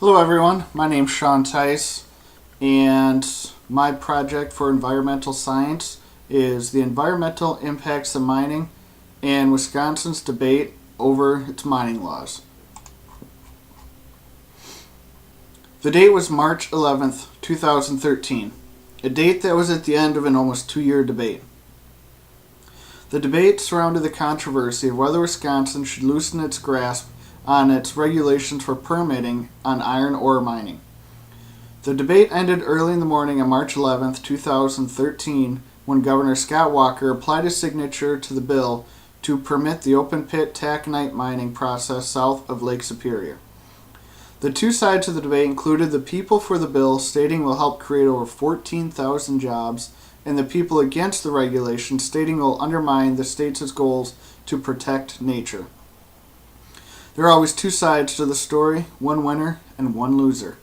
Hello everyone, my name's Sean Theis, and my project for environmental science is the environmental impacts of mining and Wisconsin's debate over its mining laws. The date was March 11th, 2013, a date that was at the end of an almost 2-year debate. The debate surrounded the controversy of whether Wisconsin should loosen its grasp on its regulations for permitting on iron ore mining. The debate ended early in the morning on March 11, 2013, when Governor Scott Walker applied his signature to the bill to permit the open-pit taconite mining process south of Lake Superior. The two sides of the debate included the people for the bill, stating it will help create over 14,000 jobs, and the people against the regulation, stating it will undermine the state's goals to protect nature. There are always two sides to the story, one winner and one loser.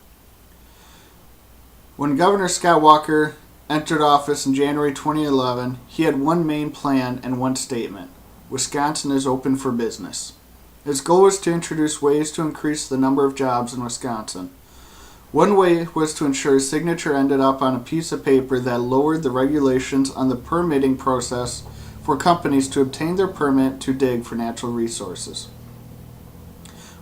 When Governor Scott Walker entered office in January 2011, he had one main plan and one statement: Wisconsin is open for business. His goal was to introduce ways to increase the number of jobs in Wisconsin. One way was to ensure his signature ended up on a piece of paper that lowered the regulations on the permitting process for companies to obtain their permit to dig for natural resources.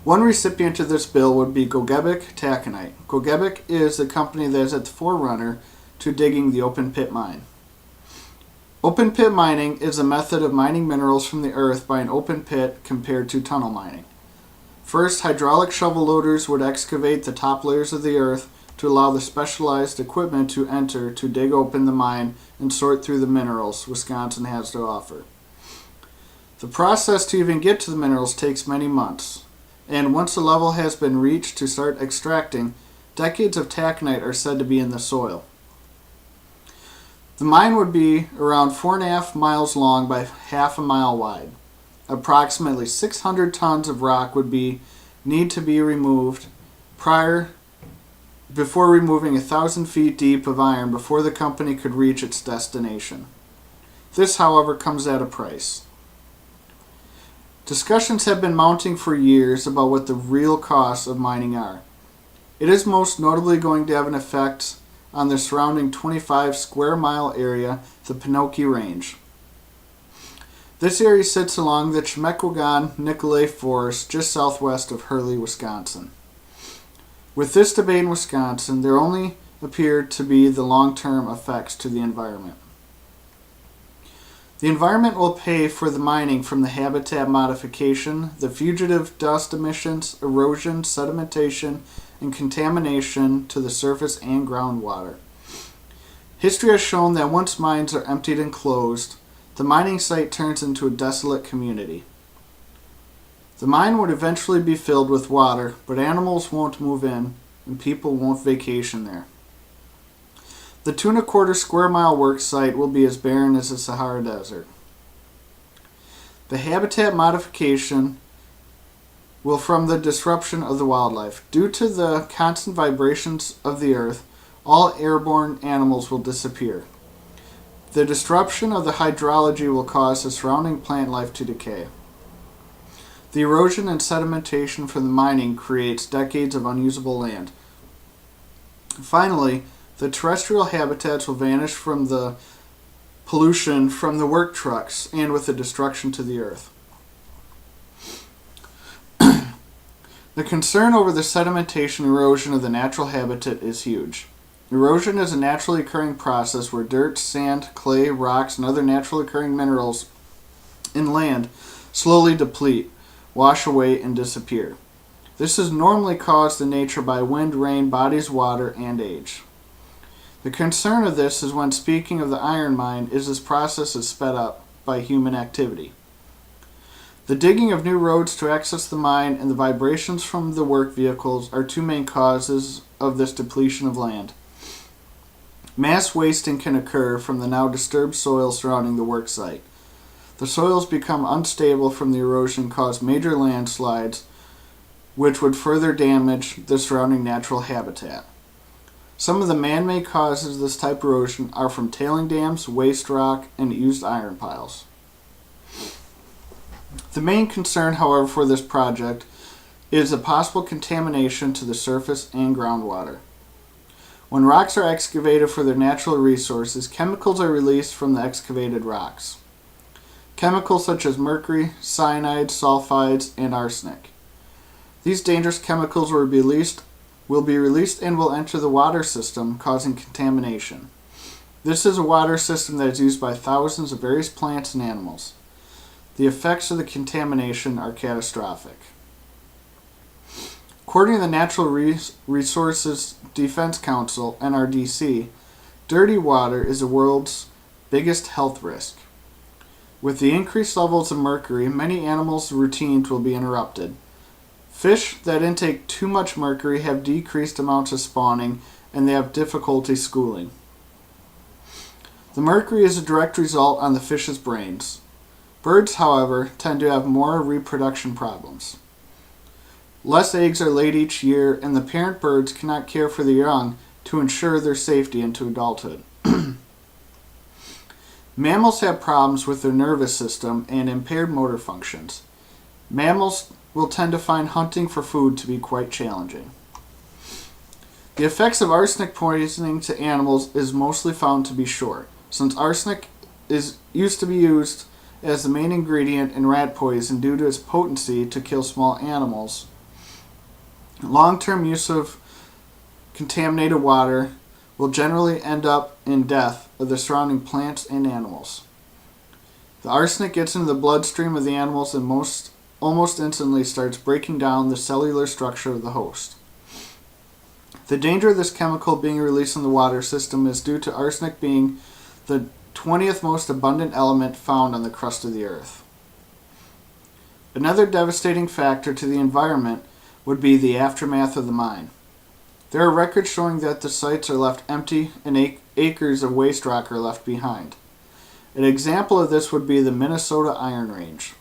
One recipient of this bill would be Gogebic Taconite. Gogebic is the company that is at the forerunner to digging the open pit mine. Open pit mining is a method of mining minerals from the earth by an open pit compared to tunnel mining. First, hydraulic shovel loaders would excavate the top layers of the earth to allow the specialized equipment to enter to dig open the mine and sort through the minerals Wisconsin has to offer. The process to even get to the minerals takes many months, and once a level has been reached to start extracting, decades of taconite are said to be in the soil. The mine would be around 4.5 miles long by half a mile wide. Approximately 600 tons of rock would need to be removed before removing 1,000 feet deep of iron before the company could reach its destination. This, however, comes at a price. Discussions have been mounting for years about what the real costs of mining are. It is most notably going to have an effect on the surrounding 25 square mile area, the Pinocchio Range. This area sits along the Chemecogon-Nicolet Forest just southwest of Hurley, Wisconsin. With this debate in Wisconsin, there only appear to be the long-term effects to the environment. The environment will pay for the mining from the habitat modification, the fugitive dust emissions, erosion, sedimentation, and contamination to the surface and groundwater. History has shown that once mines are emptied and closed, the mining site turns into a desolate community. The mine would eventually be filled with water, but animals won't move in and people won't vacation there. The 2.25 square mile work site will be as barren as the Sahara Desert. The habitat modification will from the disruption of the wildlife. Due to the constant vibrations of the earth, all airborne animals will disappear. The disruption of the hydrology will cause the surrounding plant life to decay. The erosion and sedimentation from the mining creates decades of unusable land. Finally, the terrestrial habitats will vanish from the pollution from the work trucks and with the destruction to the earth. The concern over the sedimentation erosion of the natural habitat is huge. Erosion is a naturally occurring process where dirt, sand, clay, rocks, and other naturally occurring minerals in land slowly deplete, wash away, and disappear. This is normally caused in nature by wind, rain, bodies of water, and age. The concern of this is when speaking of the iron mine is this process is sped up by human activity. The digging of new roads to access the mine and the vibrations from the work vehicles are two main causes of this depletion of land. Mass wasting can occur from the now disturbed soil surrounding the work site. The soils become unstable from the erosion, cause major landslides, which would further damage the surrounding natural habitat. Some of the man-made causes of this type of erosion are from tailing dams, waste rock, and used iron piles. The main concern, however, for this project is a possible contamination to the surface and groundwater. When rocks are excavated for their natural resources, chemicals are released from the excavated rocks. Chemicals such as mercury, cyanide, sulfides, and arsenic. These dangerous chemicals will be released and will enter the water system, causing contamination. This is a water system that is used by thousands of various plants and animals. The effects of the contamination are catastrophic. According to the Natural Resources Defense Council, NRDC, dirty water is the world's biggest health risk. With the increased levels of mercury, many animals' routines will be interrupted. Fish that intake too much mercury have decreased amounts of spawning, and they have difficulty schooling. The mercury is a direct result on the fish's brains. Birds, however, tend to have more reproduction problems. Less eggs are laid each year, and the parent birds cannot care for their young to ensure their safety into adulthood. Mammals have problems with their nervous system and impaired motor functions. Mammals will tend to find hunting for food to be quite challenging. The effects of arsenic poisoning to animals is mostly found to be short, since arsenic used to be used as the main ingredient in rat poison due to its potency to kill small animals. Long-term use of contaminated water will generally end up in death of the surrounding plants and animals. The arsenic gets into the bloodstream of the animals and almost instantly starts breaking down the cellular structure of the host. The danger of this chemical being released in the water system is due to arsenic being the 20th most abundant element found on the crust of the earth. Another devastating factor to the environment would be the aftermath of the mine. There are records showing that the sites are left empty and acres of waste rock are left behind. An example of this would be the Minnesota Iron Range.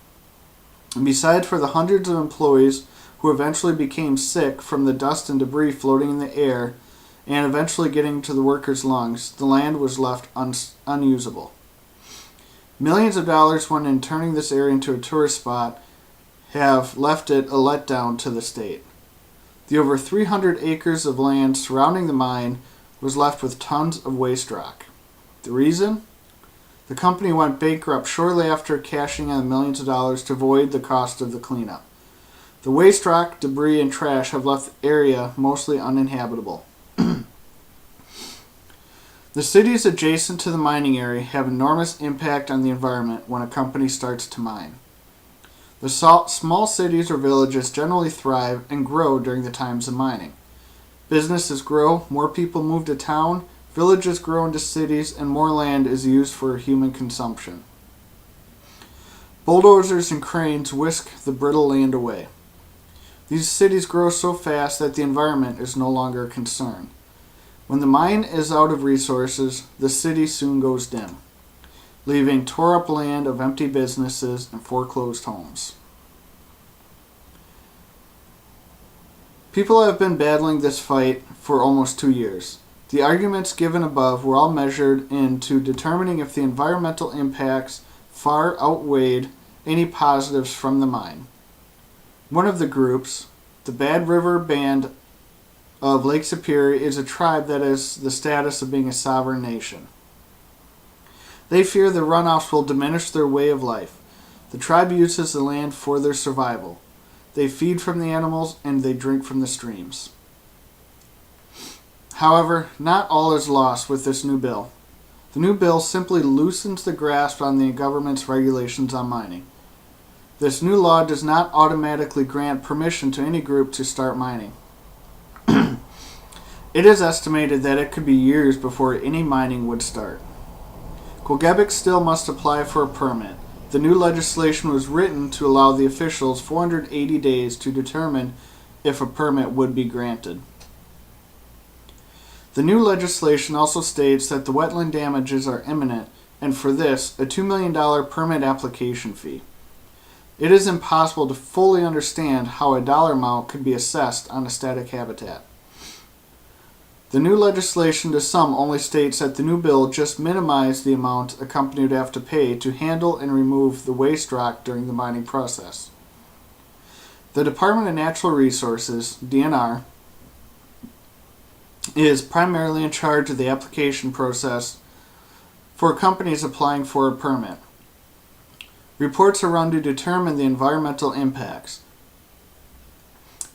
And besides for the hundreds of employees who eventually became sick from the dust and debris floating in the air and eventually getting to the workers' lungs, the land was left unusable. Millions of dollars went in turning this area into a tourist spot have left it a letdown to the state. The over 300 acres of land surrounding the mine was left with tons of waste rock. The reason? The company went bankrupt shortly after cashing in millions of dollars to avoid the cost of the cleanup. The waste rock, debris, and trash have left the area mostly uninhabitable. The cities adjacent to the mining area have enormous impact on the environment when a company starts to mine. The small cities or villages generally thrive and grow during the times of mining. Businesses grow, more people move to town, villages grow into cities, and more land is used for human consumption. Bulldozers and cranes whisk the brittle land away. These cities grow so fast that the environment is no longer a concern. When the mine is out of resources, the city soon goes dim, leaving tore up land of empty businesses and foreclosed homes. People have been battling this fight for almost 2 years. The arguments given above were all measured into determining if the environmental impacts far outweighed any positives from the mine. One of the groups, the Bad River Band of Lake Superior, is a tribe that has the status of being a sovereign nation. They fear the runoffs will diminish their way of life. The tribe uses the land for their survival. They feed from the animals and they drink from the streams. However, not all is lost with this new bill. The new bill simply loosens the grasp on the government's regulations on mining. This new law does not automatically grant permission to any group to start mining. It is estimated that it could be years before any mining would start. Quebec still must apply for a permit. The new legislation was written to allow the officials 480 days to determine if a permit would be granted. The new legislation also states that the wetland damages are imminent, and for this, a $2 million permit application fee. It is impossible to fully understand how a dollar amount could be assessed on a static habitat. The new legislation to some only states that the new bill just minimized the amount a company would have to pay to handle and remove the waste rock during the mining process. The Department of Natural Resources, DNR, is primarily in charge of the application process for companies applying for a permit. Reports are run to determine the environmental impacts.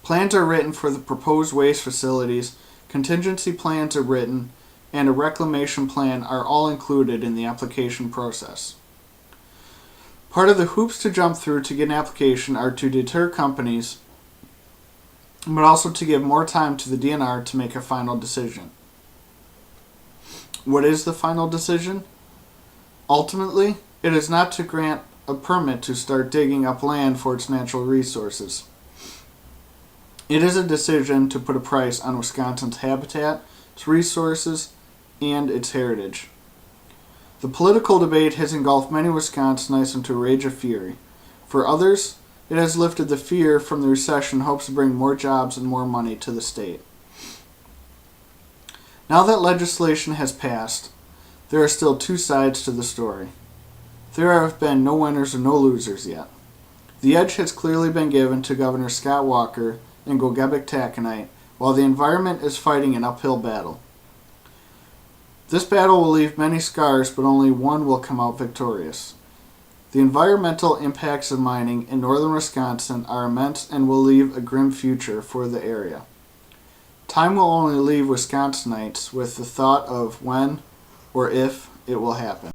Plans are written for the proposed waste facilities, contingency plans are written, and a reclamation plan are all included in the application process. Part of the hoops to jump through to get an application are to deter companies, but also to give more time to the DNR to make a final decision. What is the final decision? Ultimately, it is not to grant a permit to start digging up land for its natural resources. It is a decision to put a price on Wisconsin's habitat, its resources, and its heritage. The political debate has engulfed many Wisconsinites into a rage of fury. For others, it has lifted the fear from the recession in hopes to bring more jobs and more money to the state. Now that legislation has passed, there are still two sides to the story. There have been no winners or no losers yet. The edge has clearly been given to Governor Scott Walker and Gogebic Taconite, while the environment is fighting an uphill battle. This battle will leave many scars, but only one will come out victorious. The environmental impacts of mining in northern Wisconsin are immense and will leave a grim future for the area. Time will only leave Wisconsinites with the thought of when or if it will happen.